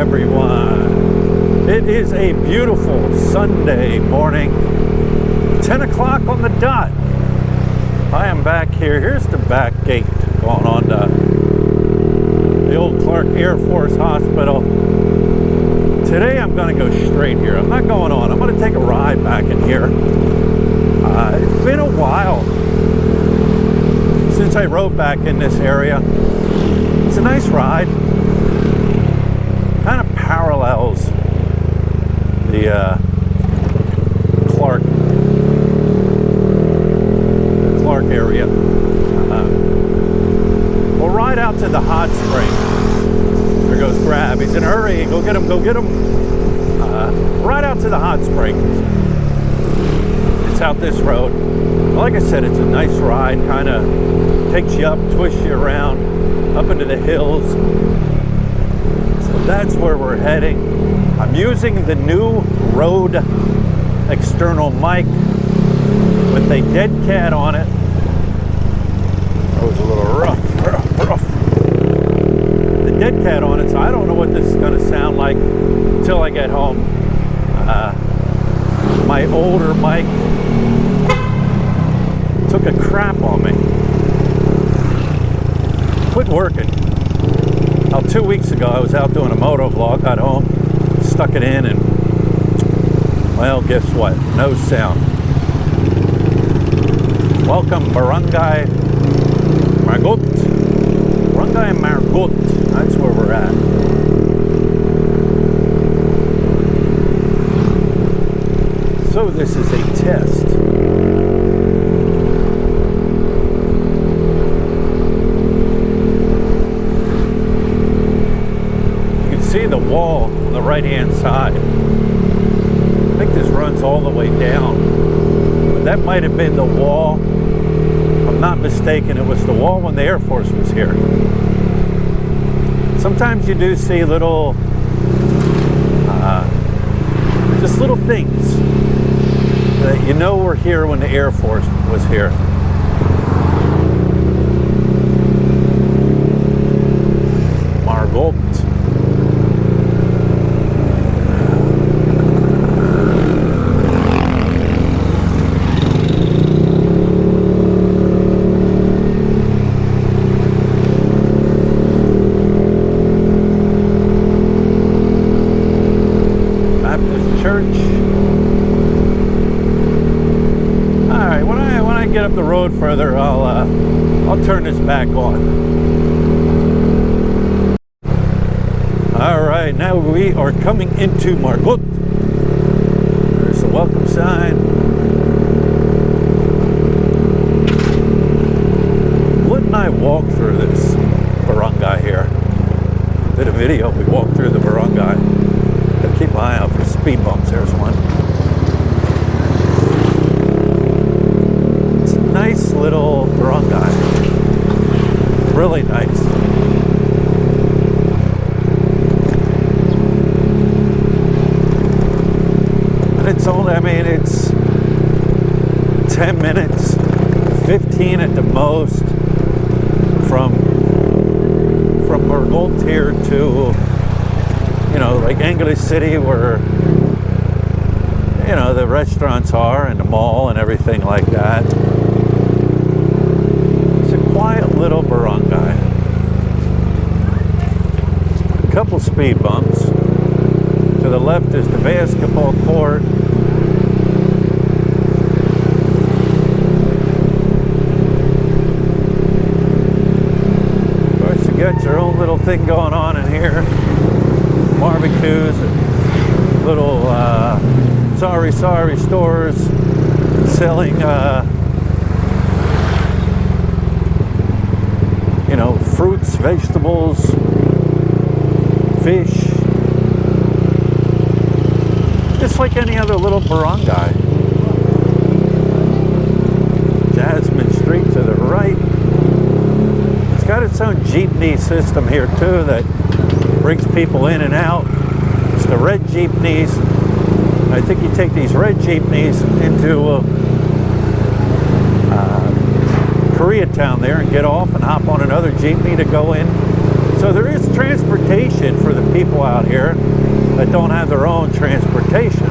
everyone. It is a beautiful Sunday morning, 10 o'clock on the dot. I am back here. Here's the back gate going on to the old Clark Air Force Hospital. Today I'm going to go straight here. I'm not going on. I'm going to take a ride back in here. It's been a while since I rode back in this area. It's a nice ride. Kind of parallels the Clark area. We'll ride out to the hot spring. There goes Grab. He's in a hurry. Go get him. Go get him. Right out to the hot springs. It's out this road. Like I said, it's a nice ride. Kind of takes you up, twists you around, up into the hills. So that's where we're heading. I'm using the new Rode external mic with a dead cat on it. That was a little rough. The dead cat on it, so I don't know what this is going to sound like until I get home. My older mic took a crap on me. Quit working. About 2 weeks ago, I was out doing a moto vlog, got home, stuck it in, and well, guess what? No sound. Welcome, Barangay Margot. Barangay Margot. That's where we're at. So this is a test. See the wall on the right hand side. I think this runs all the way down, but that might have been the wall. If I'm not mistaken, it was the wall when the Air Force was here. Sometimes you do see little just little things that you know were here when the Air Force was here. Margot. Get up the road further, I'll turn this back on. All right, now we are coming into Margot. There's the welcome sign. Wouldn't I walk through this barangay here? Did a video, we walked through the barangay. Gotta keep my eye out for speed bumps. There's one. Nice little barangay. Really nice. And it's only, it's 10 minutes, 15 at the most from Margot here to, like English City where, the restaurants are and the mall and everything like that. Quiet little barangay. A couple speed bumps. To the left is the basketball court. Of course, you got your own little thing going on in here. Barbecues, little sorry stores selling fruits, vegetables, fish, just like any other little barangay. Jasmine Street to the right. It's got its own jeepney system here too that brings people in and out. It's the red jeepneys. I think you take these red jeepneys into Koreatown there and get off and hop on another jeepney to go in. So there is transport transportation for the people out here that don't have their own transportation,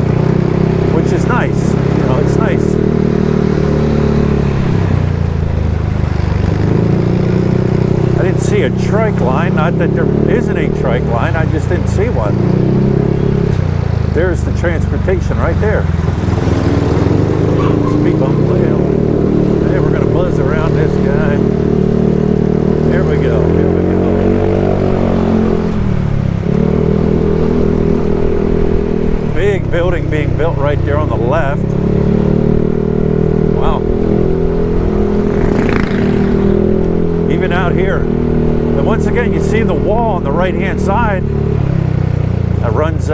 which is nice. You know, it's nice. I didn't see a trike line. Not that there isn't a trike line, I just didn't see one. There's the transportation right there. Speed bump layout. Hey, we're going to buzz around this guy. Here we go. Here we go. Big building being built right there on the left. Wow. Even out here. And once again, you see the wall on the right-hand side that runs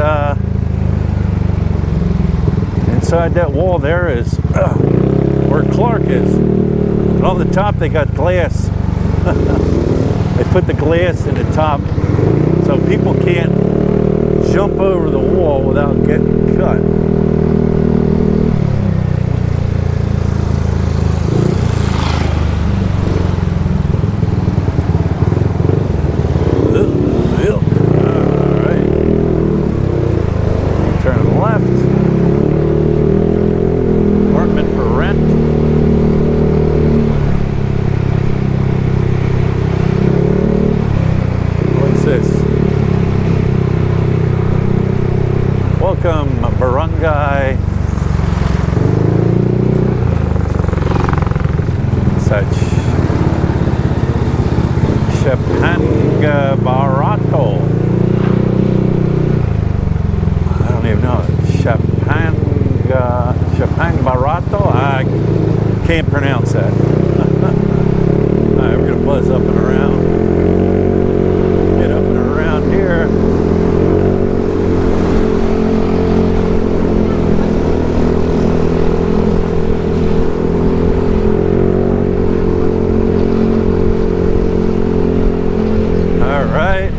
inside that wall there is where Clark is. And on the top they got glass. They put the glass in the top so people can't jump over the wall without getting cut. Alright. Turn left. Apartment for rent. What's this? Welcome, barangay. Such Shapanga Barato. I don't even know. Shapang Barato? I can't pronounce that. Alright, we're going to buzz up and around. Get up and around here. Alright.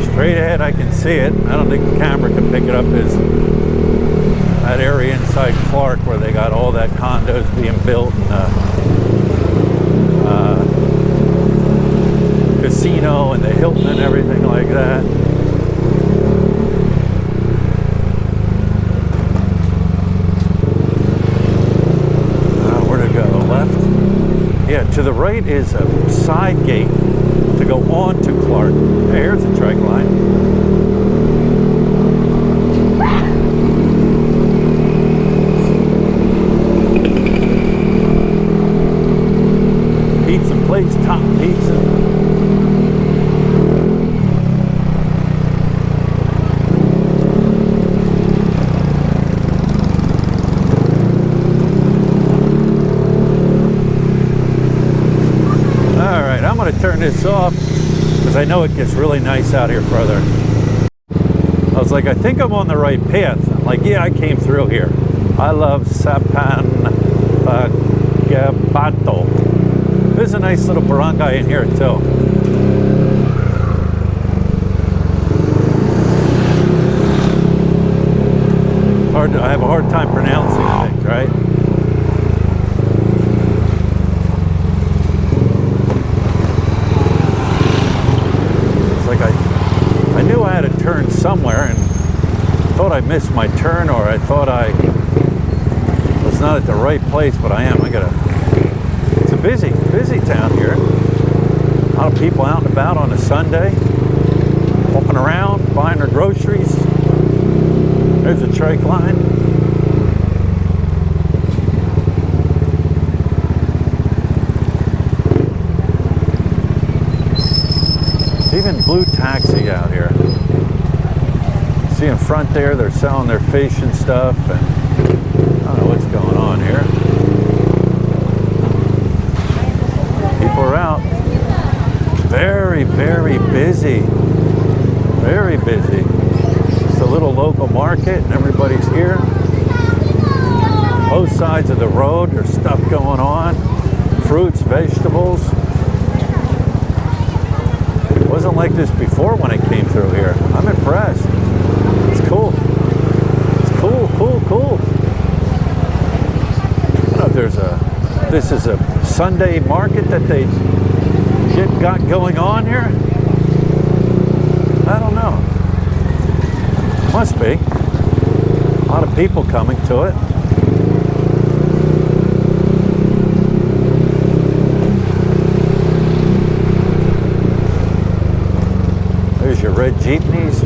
Straight ahead, I can see it. I don't think the camera can pick it up. Is that area inside Clark where they got all that condos being built and casino and the Hilton and everything like that. Where to go? Left? Yeah, to the right is a side gate to go on to Clark. Hey, here's a trike line. Pizza place, Top Pizza. Alright, I'm going to turn this off because I know it gets really nice out here further. I was like, I think I'm on the right path. I'm like, yeah, I came through here. I love Sapan Gabato. There's a nice little barangay in here too. I have a hard time pronouncing things, right? It's like I knew I had to turn somewhere and thought I missed my turn, or I thought I was not at the right place, but I am. It's a busy town here. A lot of people out and about on a Sunday, walking around, buying their groceries. There's a trike line. Even blue taxi out here. See in front there, they're selling their fish and stuff, and I don't know what's going on here. People are out. Very, very busy. Very busy. Just a little local market, and everybody's here. Both sides of the road, there's stuff going on. Fruits, vegetables. It wasn't like this before when I came through here. I'm impressed. It's cool. It's cool, cool, cool. This is a Sunday market that they got going on here. I don't know. Must be. A lot of people coming to it. There's your red jeepneys.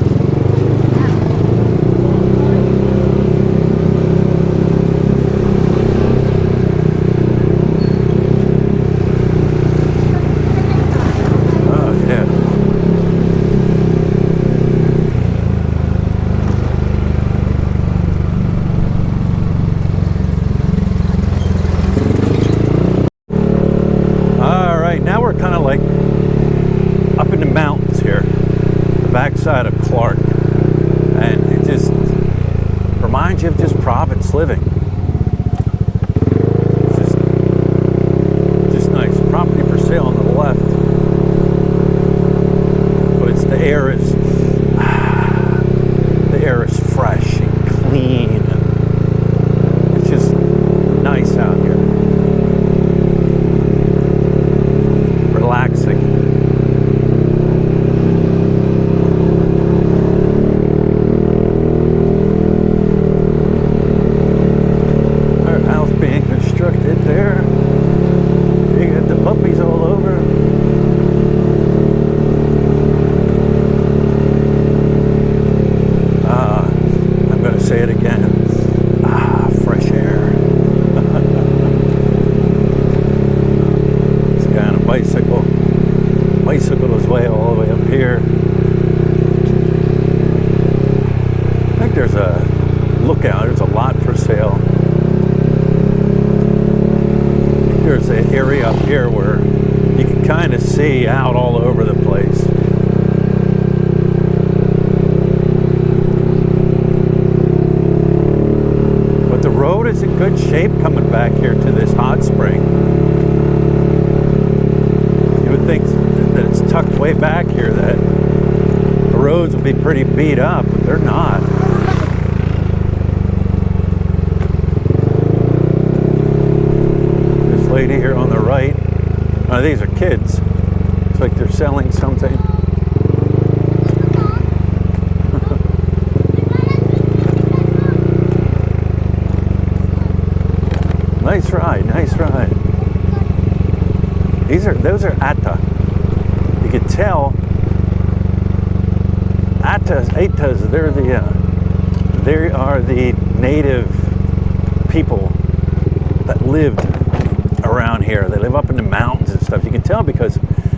Now we're kind of like up in the mountains here, the backside of Clark, and it just reminds you of just Province living. It's just nice. Property for sale on the left, but the air is fresh and clean, and it's just nice out here. Relaxing. Our house being constructed there. You got the puppies all over. I'm going to say it again. Fresh air. This guy on a bicycle. Bicycle his way all the way up here. I think there's a lookout. There's a lot for sale. I think there's an area up here where you can kind of see out all over the place. But the road is in good shape coming back here to this hot spring. You would think that it's tucked way back here, that the roads would be pretty beat up, but they're not. This lady here on the right, these are kids. It's like they're selling something. Nice ride, nice ride. Those are Atta. You can tell Attas, they are the native people that lived around here. They live up in the mountains and stuff. You can tell because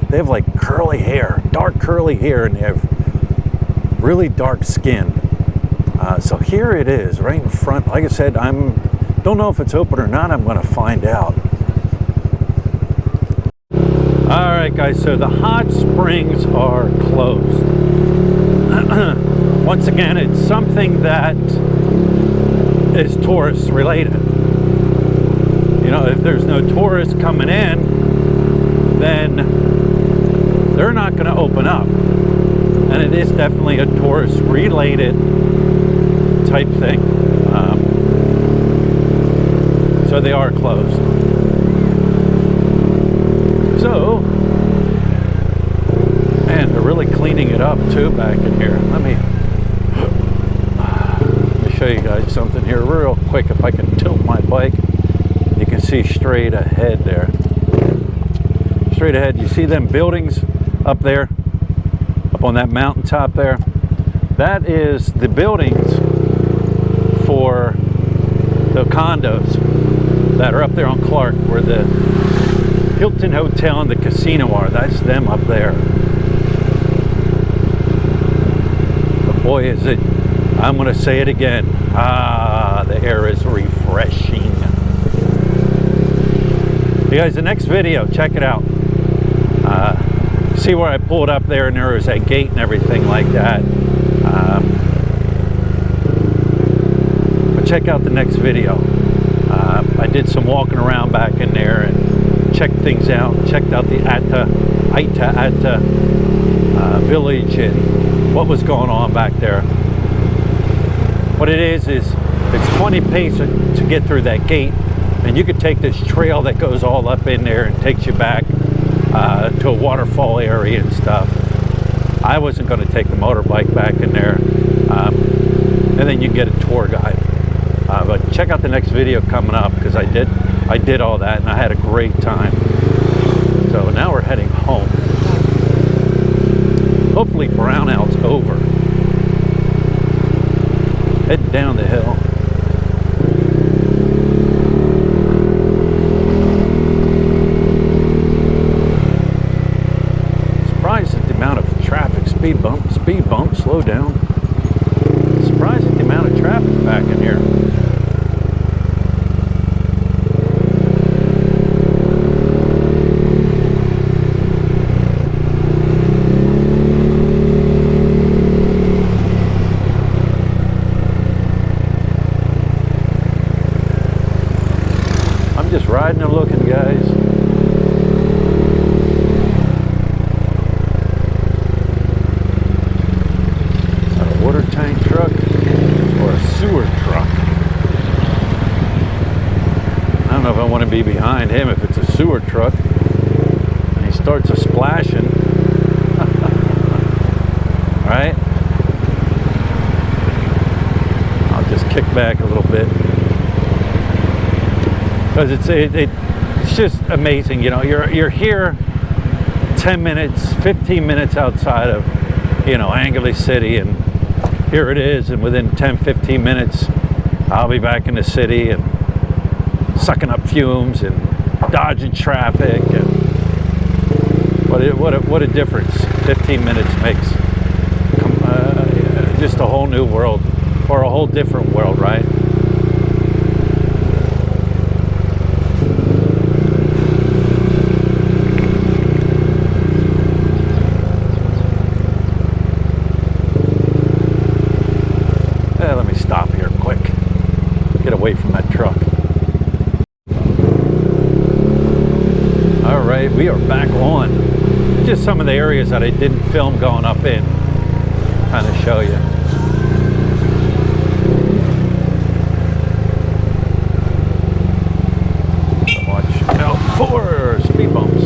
they have like curly hair, dark curly hair, and they have really dark skin. So here it is, right in front. Like I said, don't know if it's open or not. I'm going to find out. All right, guys, so the hot springs are closed. Once again, it's something that is tourist related. You know, if there's no tourists coming in, then they're not going to open up. And it is definitely a tourist related type thing. So they are closed. So, and they're really cleaning it up too back in here. Let me show you guys something here real quick. If I can tilt my bike, you can see straight ahead there. Straight ahead, you see them buildings up there, up on that mountaintop there? That is the buildings for the condos that are up there on Clark, where the Hilton Hotel and the casino are. That's them up there. But boy, is it, I'm going to say it again. The air is refreshing. You guys, the next video, check it out. See where I pulled up there and there was that gate and everything like that. But check out the next video. I did some walking around back in there and checked things out. Checked out the Atta village and what was going on back there. What it is it's 20 pace to get through that gate, And you could take this trail that goes all up in there and takes you back to a waterfall area and stuff. I wasn't going to take the motorbike back in there. And then you get a tour guide. But check out the next video coming up, because I did all that and I had a great time. So now we're heading home. Hopefully brownout's over. Heading down the hill. Surprised at the amount of traffic. Speed bump, slow down. Surprised at the amount of traffic back in here. Just riding and looking, guys. Is that a water tank truck or a sewer truck? I don't know if I want to be behind him if it's a sewer truck and he starts a splashing. Right? I'll just kick back a little bit. Because it's just amazing, you know. You're here 10 minutes, 15 minutes outside of, you know, Angeles City, and here it is, and within 10, 15 minutes, I'll be back in the city and sucking up fumes and dodging traffic, and what a difference 15 minutes makes. Just a whole new world, or a whole different world, right? Let me stop here quick. Get away from that truck. All right, we are back on. Just some of the areas that I didn't film going up in. Kind of show you. Watch out for speed bumps.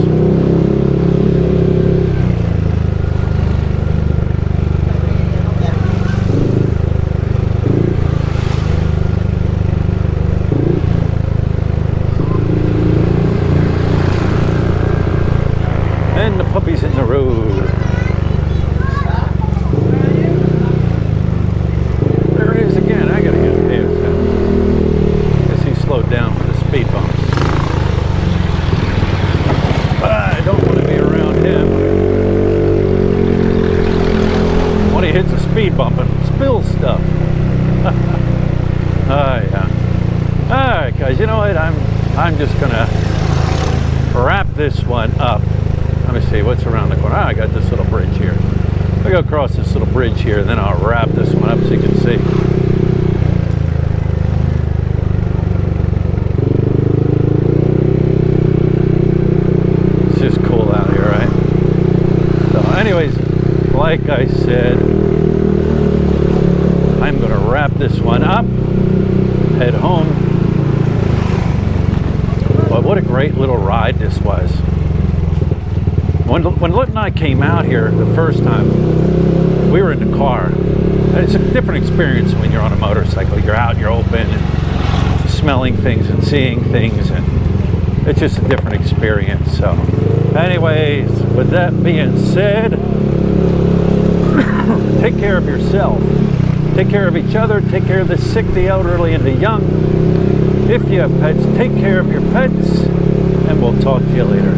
And the puppy's in the road. There it is again. I gotta get a pants down. Guess he slowed down for the speed bumps. But I don't want to be around him when he hits a speed bump and spills stuff. Oh yeah. Alright guys, you know what? I'm just gonna wrap this one up. Let me see what's around the corner. I got this little bridge here. I'll go across this little bridge here, and then I'll wrap this one up so you can see. It's just cool out here, right? So anyways, like I said, I'm going to wrap this one up, head home. But what a great little ride this was. When Lit and I came out here the first time, we were in the car. It's a different experience when you're on a motorcycle. You're out, you're open, and smelling things and seeing things, and it's just a different experience. So anyways, with that being said, take care of yourself. Take care of each other. Take care of the sick, the elderly, and the young. If you have pets, take care of your pets, and we'll talk to you later.